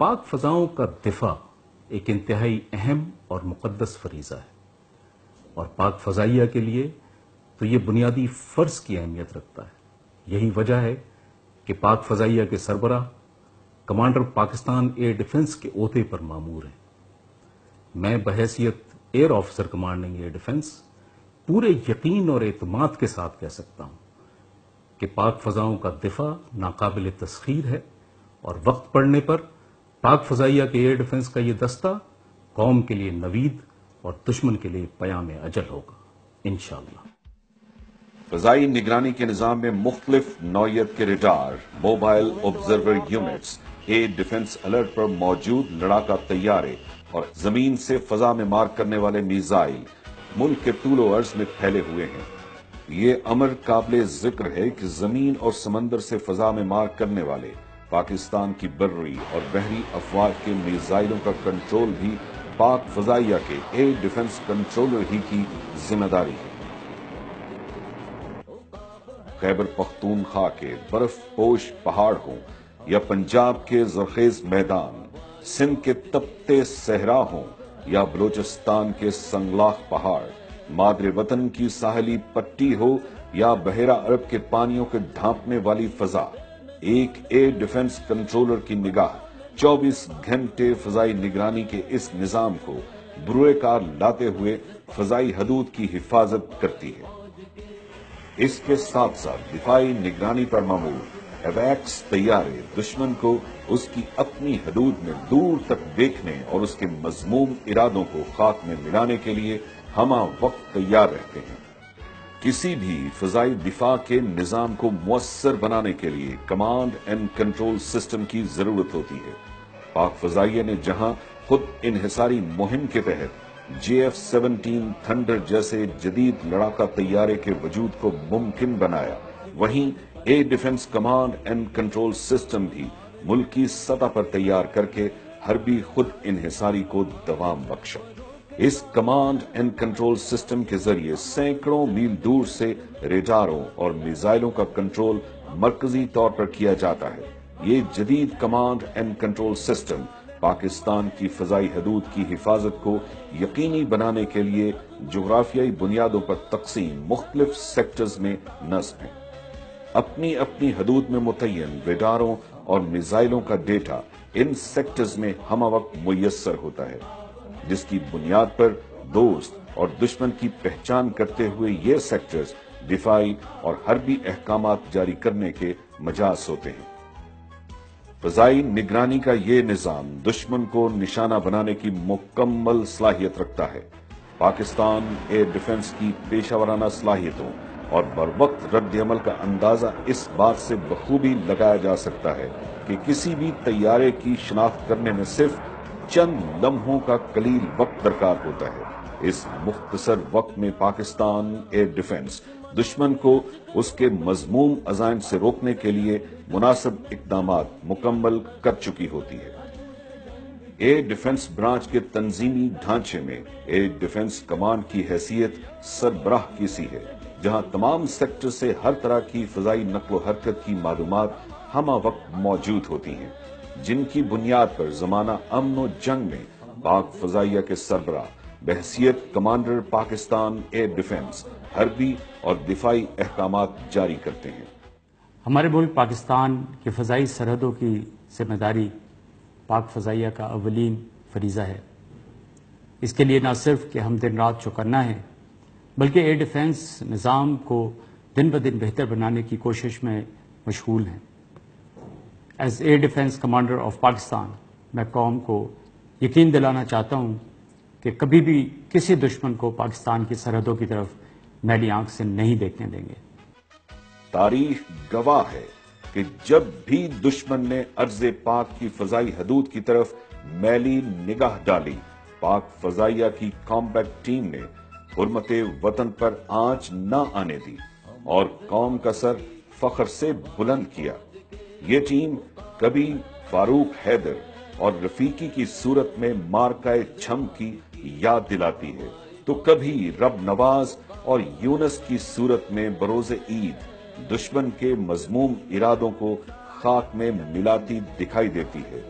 پاک فضاؤں کا دفاع ایک انتہائی اہم اور مقدس فریضہ ہے، اور پاک فضائیہ کے لیے تو یہ بنیادی فرض کی اہمیت رکھتا ہے۔ یہی وجہ ہے کہ پاک فضائیہ کے سربراہ کمانڈر پاکستان ایئر ڈیفنس کے عہدے پر مامور ہیں۔ میں بحیثیت air officer commanding air defence پورے یقین اور اعتماد کے ساتھ کہہ سکتا ہوں کہ پاک فضاؤں کا دفاع ناقابل تسخیر ہے، اور وقت پڑنے پر پاک فضائیہ کے ایئر ڈیفنس کا یہ دستہ قوم کے لیے نوید اور دشمن کے لیے پیام اجل ہوگا انشاءاللہ۔ فضائی نگرانی کے نظام میں مختلف نوعیت کے radar, mobile observer units, air defence alert پر موجود لڑاکا طیارے اور زمین سے فضا میں مار کرنے والے میزائل ملک کے طول و عرض میں پھیلے ہوئے ہیں۔ یہ امر قابل ذکر ہے کہ زمین اور سمندر سے فضا میں مار کرنے والے پاکستان کی بری اور بحری افواج کے میزائلوں کا کنٹرول بھی پاک فضائیہ کے ایئر ڈیفنس کنٹرولر ہی کی ذمہ داری ہے۔ خیبر پختونخوا کے برف پوش پہاڑ ہوں یا پنجاب کے زرخیز میدان، سندھ کے تپتے صحرا ہوں یا بلوچستان کے سنگلاخ پہاڑ، مادر وطن کی ساحلی پٹی ہو یا بحیرہ عرب کے پانیوں کے ڈھانپنے والی فضا، ایک ایئر ڈیفنس کنٹرولر کی نگاہ 24 گھنٹے فضائی نگرانی کے اس نظام کو بروئے کار لاتے ہوئے فضائی حدود کی حفاظت کرتی ہے۔ اس کے ساتھ ساتھ دفاعی نگرانی پر مامور ایویکس طیارے دشمن کو اس کی اپنی حدود میں دور تک دیکھنے اور اس کے مذموم ارادوں کو خاک میں ملانے کے لیے ہمہ وقت تیار رہتے ہیں۔ کسی بھی فضائی دفاع کے نظام کو مؤثر بنانے کے لیے کمانڈ اینڈ کنٹرول سسٹم کی ضرورت ہوتی ہے۔ پاک فضائیہ نے جہاں خود انحصاری مہم کے تحت JF-17 تھنڈر جیسے جدید لڑاکا طیارے کے وجود کو ممکن بنایا، وہیں air defence command and control system بھی ملکی سطح پر تیار کر کے حربی خود انحصاری کو دوام بخشا۔ اس کمانڈ اینڈ کنٹرول سسٹم کے ذریعے سینکڑوں میل دور سے ریڈاروں اور میزائلوں کا کنٹرول مرکزی طور پر کیا جاتا ہے۔ یہ جدید command and control system Pakistan کی فضائی حدود کی حفاظت کو یقینی بنانے کے لیے جغرافیائی بنیادوں پر تقسیم مختلف سیکٹرز میں نصب ہیں۔ اپنی اپنی حدود میں متعین ریڈاروں اور میزائلوں کا ڈیٹا ان سیکٹرز میں ہمہ وقت میسر ہوتا ہے، جس کی بنیاد پر دوست اور دشمن کی پہچان کرتے ہوئے یہ سیکٹرز دفاعی اور حربی احکامات جاری کرنے کے مجاز ہوتے ہیں۔ فضائی نگرانی کا یہ نظام دشمن کو نشانہ بنانے کی مکمل صلاحیت رکھتا ہے۔ پاکستان ایئر ڈیفنس کی پیشہ ورانہ صلاحیتوں اور بروقت رد عمل کا اندازہ اس بات سے بخوبی لگایا جا سکتا ہے کہ کسی بھی طیارے کی شناخت کرنے میں صرف چند لمحوں کا قلیل وقت درکار ہوتا ہے۔ اس مختصر وقت میں پاکستان ایئر ڈیفنس دشمن کو اس کے مذموم عزائم سے روکنے کے لیے مناسب اقدامات مکمل کر چکی ہوتی ہے۔ ایئر ڈیفنس برانچ کے تنظیمی ڈھانچے میں ایئر ڈیفنس کمانڈ کی حیثیت سربراہ کی سی ہے، جہاں تمام سیکٹر سے ہر طرح کی فضائی نقل و حرکت کی معلومات ہمہ وقت موجود ہوتی ہیں، جن کی بنیاد پر زمانہ امن و جنگ میں پاک فضائیہ کے سربراہ بحیثیت کمانڈر پاکستان ایئر ڈیفنس حربی اور دفاعی احکامات جاری کرتے ہیں۔ ہمارے ملک پاکستان کی فضائی سرحدوں کی ذمہ داری پاک فضائیہ کا اولین فریضہ ہے۔ اس کے لیے نہ صرف کہ ہم دن رات چوکنا ہے، بلکہ ایئر ڈیفنس نظام کو دن بدن بہتر بنانے کی کوشش میں مشغول ہیں۔ As air defence commander of Pakistan میں قوم کو یقین دلانا چاہتا ہوں کہ کبھی بھی کسی دشمن کو پاکستان کی سرحدوں کی طرف میلی آنکھ سے نہیں دیکھنے دیں گے۔ تاریخ گواہ ہے کہ جب بھی دشمن نے ارض پاک کی فضائی حدود کی طرف میلی نگاہ ڈالی، پاک فضائیہ کی کامبیٹ ٹیم نے حرمت وطن پر آنچ نہ آنے دی اور قوم کا سر فخر سے بلند کیا۔ یہ ٹیم کبھی فاروق حیدر اور رفیقی کی صورت میں مارکائے چھم کی یاد دلاتی ہے، تو کبھی رب نواز اور یونس کی صورت میں بروز عید دشمن کے مذموم ارادوں کو خاک میں ملاتی دکھائی دیتی ہے۔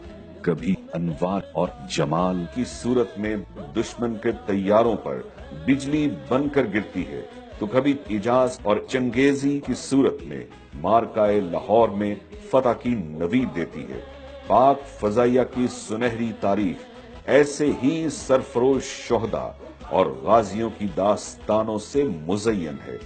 کبھی انوار اور جمال کی صورت میں دشمن کے طیاروں پر بجلی بن کر گرتی ہے، تو کبھی اعجاز اور چنگیزی کی صورت میں مارکائے لاہور میں فتح کی نوید دیتی ہے۔ پاک فضائیہ کی سنہری تاریخ ایسے ہی سرفروش شہداء اور غازیوں کی داستانوں سے مزین ہے۔